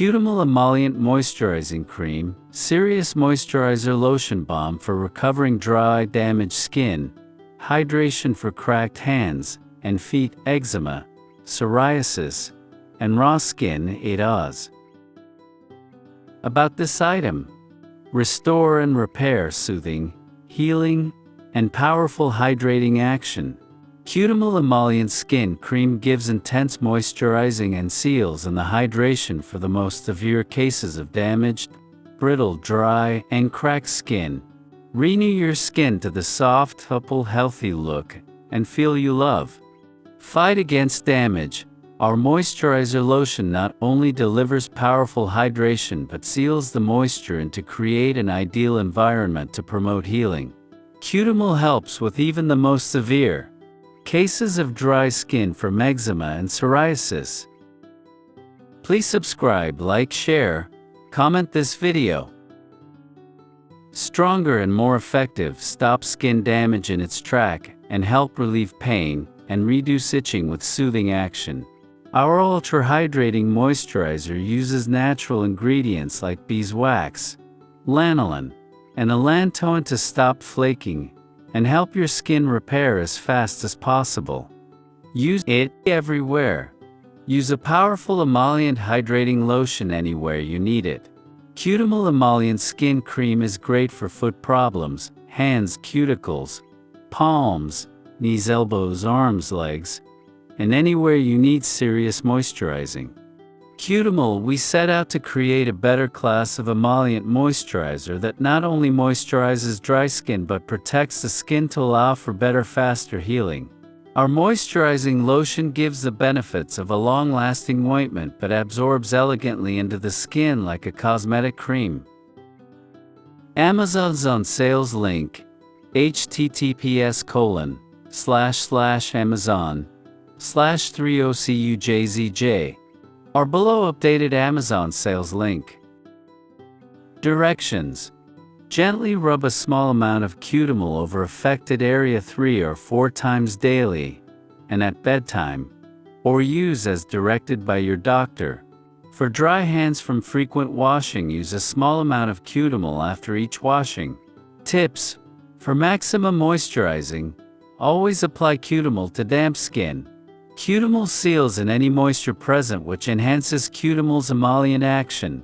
Cutemol Emollient Moisturizing Cream, Serious Moisturizer Lotion Balm for recovering dry, damaged skin, hydration for cracked hands and feet, eczema, psoriasis, and raw skin. 8 Oz. About this item: restore and repair, soothing, healing, and powerful hydrating action. Cutemol Emollient Skin Cream gives intense moisturizing and seals in the hydration for the most severe cases of damaged, brittle, dry, and cracked skin. Renew your skin to the soft, supple, healthy look and feel you love. Fight against damage. Our moisturizer lotion not only delivers powerful hydration but seals the moisture and to create an ideal environment to promote healing. Cutemol helps with even the most severe cases of dry skin from eczema and psoriasis. Please subscribe, like, share, comment this video. Stronger and more effective, stop skin damage in its track and help relieve pain and reduce itching with soothing action. Our ultra-hydrating moisturizer uses natural ingredients like beeswax, lanolin, and allantoin to stop flaking and help your skin repair as fast as possible. Use it everywhere. Use a powerful emollient hydrating lotion anywhere you need it. Cutemol Emollient Skin Cream is great for foot problems, hands, cuticles, palms, knees, elbows, arms, legs, and anywhere you need serious moisturizing. Cutemol, we set out to create a better class of emollient moisturizer that not only moisturizes dry skin but protects the skin to allow for better, faster healing. Our moisturizing lotion gives the benefits of a long-lasting ointment but absorbs elegantly into the skin like a cosmetic cream. Amazon's on sales link: https://amazon/30cujzj. Or below updated Amazon sales link. Directions: gently rub a small amount of Cutemol over affected area 3 or 4 times daily and at bedtime, or use as directed by your doctor. For dry hands from frequent washing, use a small amount of Cutemol after each washing. Tips: for maximum moisturizing, always apply Cutemol to damp skin. Cutemol seals in any moisture present, which enhances Cutemol's emollient action.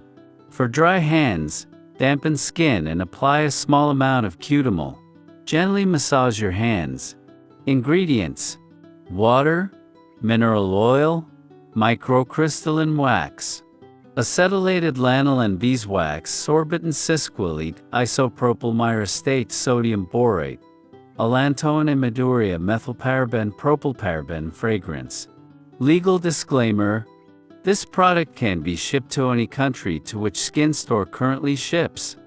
For dry hands, dampen skin and apply a small amount of Cutemol. Gently massage your hands. Ingredients: water, mineral oil, microcrystalline wax, acetylated lanolin, beeswax, sorbitan, sesqualate, isopropyl myristate, sodium borate, allantoin, imidurium, methylparaben, propylparaben. Fragrance. Legal disclaimer: this product can be shipped to any country to which Skin Store currently ships.